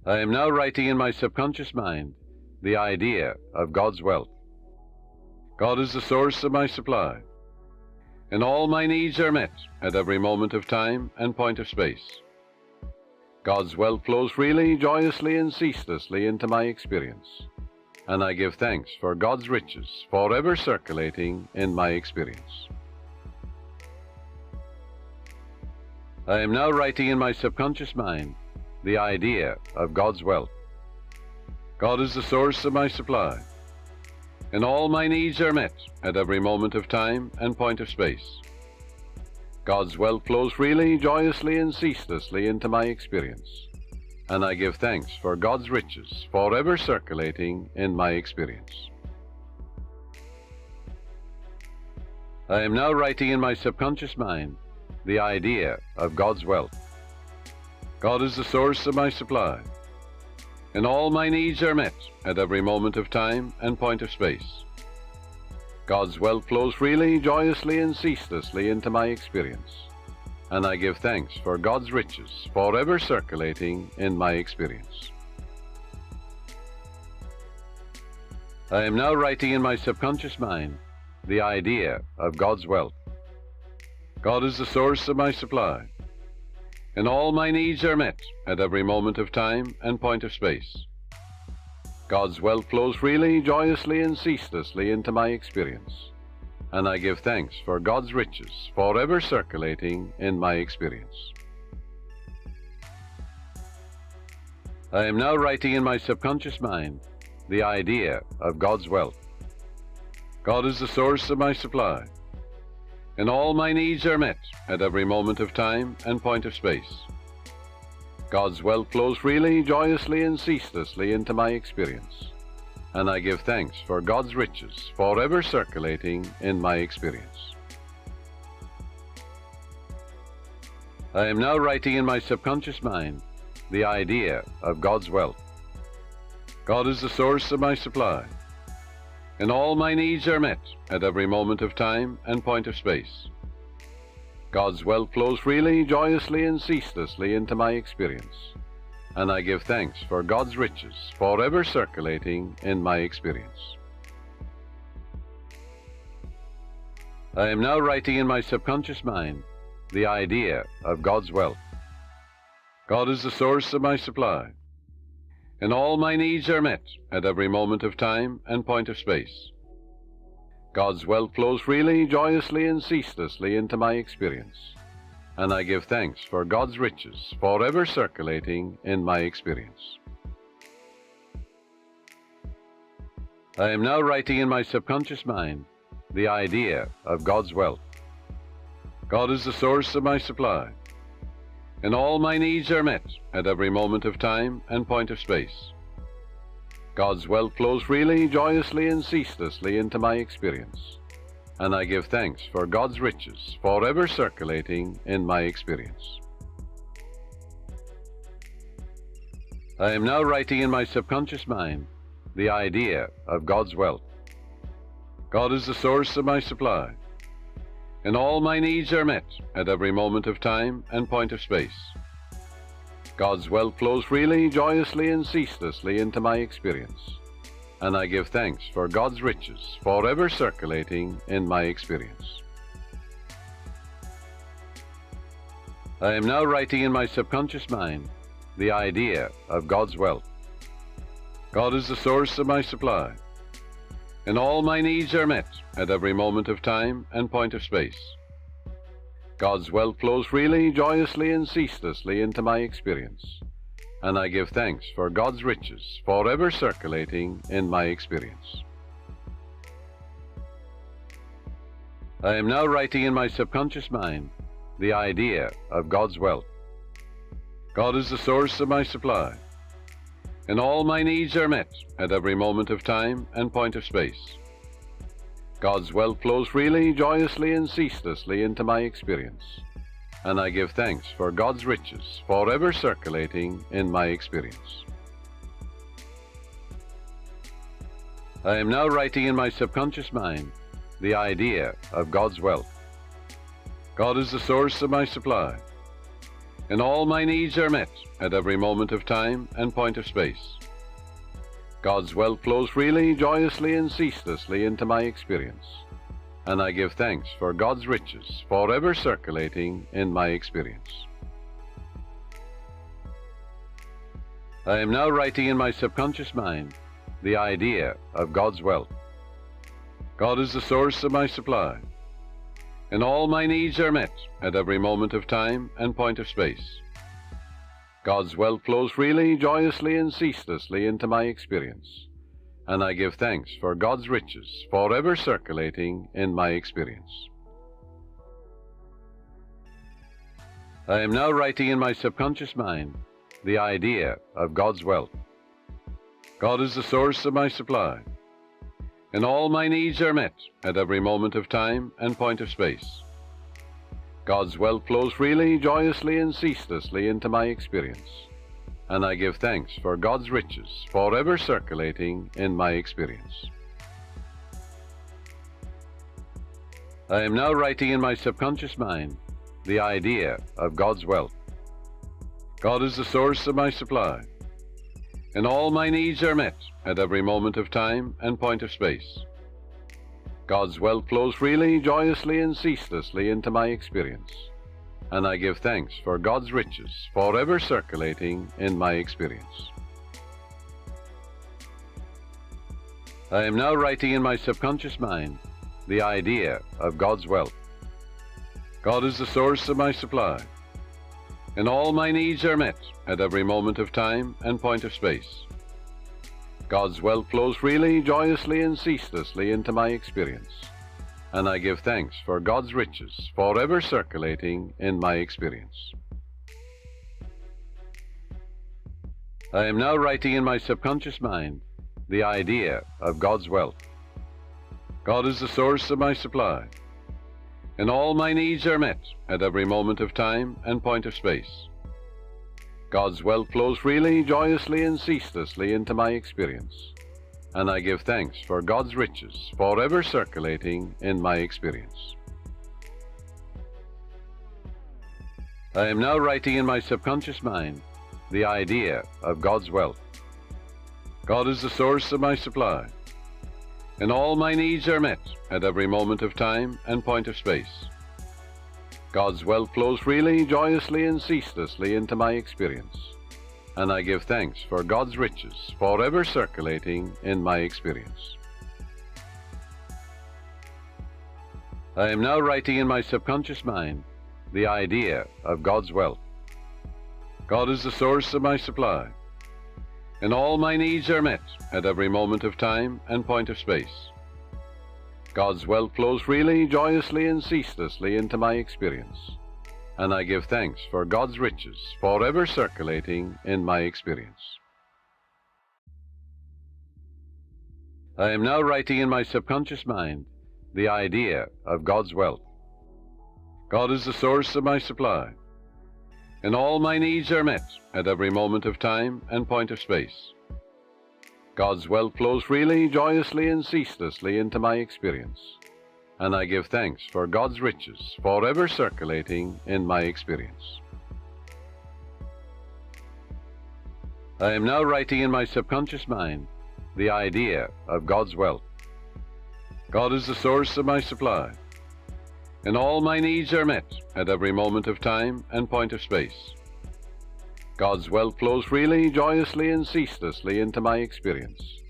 I am now writing in my subconscious mind the idea of God's wealth. God is the source of my supply, and all my needs are met at every moment of time and point of space. God's wealth flows freely, joyously, and ceaselessly into my experience, and I give thanks for God's riches forever circulating in my experience. I am now writing in my subconscious mind the idea of God's wealth. God is the source of my supply, and all my needs are met at every moment of time and point of space. God's wealth flows freely, joyously, and ceaselessly into my experience, and I give thanks for God's riches forever circulating in my experience. I am now writing in my subconscious mind the idea of God's wealth. God is the source of my supply, and all my needs are met at every moment of time and point of space. God's wealth flows freely, joyously, and ceaselessly into my experience, and I give thanks for God's riches forever circulating in my experience. I am now writing in my subconscious mind the idea of God's wealth. God is the source of my supply, and all my needs are met at every moment of time and point of space. God's wealth flows freely, joyously, and ceaselessly into my experience, and I give thanks for God's riches forever circulating in my experience. I am now writing in my subconscious mind the idea of God's wealth. God is the source of my supply, and all my needs are met at every moment of time and point of space. God's wealth flows freely, joyously, and ceaselessly into my experience, and I give thanks for God's riches forever circulating in my experience. I am now writing in my subconscious mind the idea of God's wealth. God is the source of my supply, and all my needs are met at every moment of time and point of space. God's wealth flows freely, joyously, and ceaselessly into my experience, and I give thanks for God's riches forever circulating in my experience. I am now writing in my subconscious mind the idea of God's wealth. God is the source of my supply, and all my needs are met at every moment of time and point of space. God's wealth flows freely, joyously, and ceaselessly into my experience, and I give thanks for God's riches forever circulating in my experience. I am now writing in my subconscious mind the idea of God's wealth. God is the source of my supply, and all my needs are met at every moment of time and point of space. God's wealth flows freely, joyously, and ceaselessly into my experience, and I give thanks for God's riches forever circulating in my experience. I am now writing in my subconscious mind the idea of God's wealth. God is the source of my supply, and all my needs are met at every moment of time and point of space. God's wealth flows freely, joyously, and ceaselessly into my experience, and I give thanks for God's riches forever circulating in my experience. I am now writing in my subconscious mind the idea of God's wealth. God is the source of my supply, and all my needs are met at every moment of time and point of space. God's wealth flows freely, joyously, and ceaselessly into my experience, and I give thanks for God's riches forever circulating in my experience. I am now writing in my subconscious mind the idea of God's wealth. God is the source of my supply, and all my needs are met at every moment of time and point of space. God's wealth flows freely, joyously, and ceaselessly into my experience, and I give thanks for God's riches forever circulating in my experience. I am now writing in my subconscious mind the idea of God's wealth. God is the source of my supply, and all my needs are met at every moment of time and point of space. God's wealth flows freely, joyously, and ceaselessly into my experience, and I give thanks for God's riches forever circulating in my experience. I am now writing in my subconscious mind the idea of God's wealth. God is the source of my supply, and all my needs are met at every moment of time and point of space. God's wealth flows freely, joyously, and ceaselessly into my experience, and I give thanks for God's riches forever circulating in my experience. I am now writing in my subconscious mind the idea of God's wealth. God is the source of my supply, and all my needs are met at every moment of time and point of space. God's wealth flows freely, joyously, and ceaselessly into my experience, and I give thanks for God's riches forever circulating in my experience. I am now writing in my subconscious mind the idea of God's wealth. God is the source of my supply, and all my needs are met at every moment of time and point of space. God's wealth flows freely, joyously, and ceaselessly into my experience, and I give thanks for God's riches forever circulating in my experience. I am now writing in my subconscious mind the idea of God's wealth. God is the source of my supply, and all my needs are met at every moment of time and point of space. God's wealth flows freely, joyously, and ceaselessly into my experience, and I give thanks for God's riches forever circulating in my experience. I am now writing in my subconscious mind the idea of God's wealth. God is the source of my supply, and all my needs are met at every moment of time and point of space. God's wealth flows freely, joyously, and ceaselessly into my experience, and I give thanks for God's riches forever circulating in my experience. I am now writing in my subconscious mind the idea of God's wealth. God is the source of my supply, and all my needs are met at every moment of time and point of space. God's wealth flows freely, joyously, and ceaselessly into my experience, and I give thanks for God's riches forever circulating in my experience. I am now writing in my subconscious mind the idea of God's wealth. God is the source of my supply, and all my needs are met at every moment of time and point of space. God's wealth flows freely, joyously, and ceaselessly into my experience, and I give thanks for God's riches forever circulating in my experience. I am now writing in my subconscious mind the idea of God's wealth. God is the source of my supply, and all my needs are met at every moment of time and point of space. God's wealth flows freely, joyously, and ceaselessly into my experience, and I give thanks for God's riches forever circulating in my experience. I am now writing in my subconscious mind the idea of God's wealth. God is the source of my supply, and all my needs are met at every moment of time and point of space. God's wealth flows freely, joyously, and ceaselessly into my experience,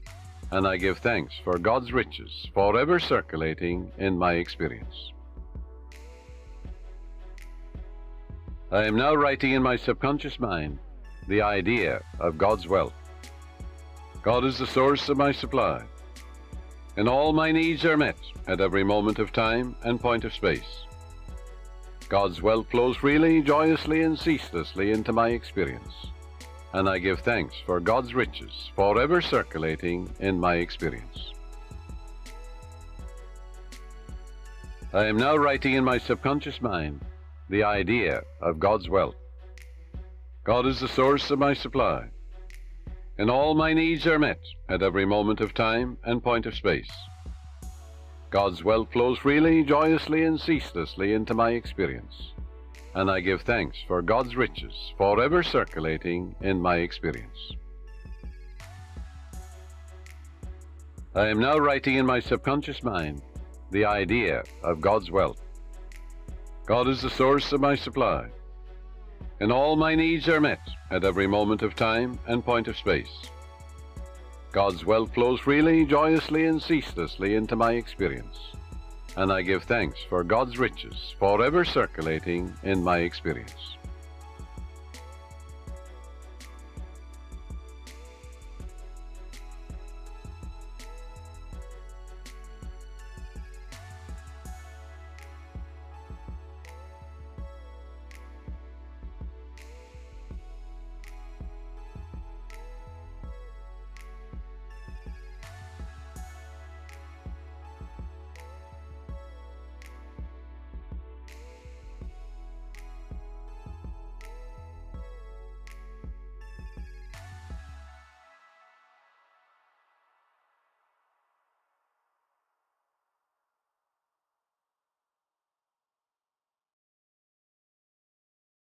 and I give thanks for God's riches forever circulating in my experience. I am now writing in my subconscious mind the idea of God's wealth. God is the source of my supply, and all my needs are met at every moment of time and point of space. God's wealth flows freely, joyously, and ceaselessly into my experience, and I give thanks for God's riches forever circulating in my experience. I am now writing in my subconscious mind the idea of God's wealth. God is the source of my supply, and all my needs are met at every moment of time and point of space. God's wealth flows freely, joyously, and ceaselessly into my experience, and I give thanks for God's riches forever circulating in my experience. I am now writing in my subconscious mind the idea of God's wealth. God is the source of my supply, and all my needs are met at every moment of time and point of space. God's wealth flows freely, joyously, and ceaselessly into my experience, and I give thanks for God's riches forever circulating in my experience.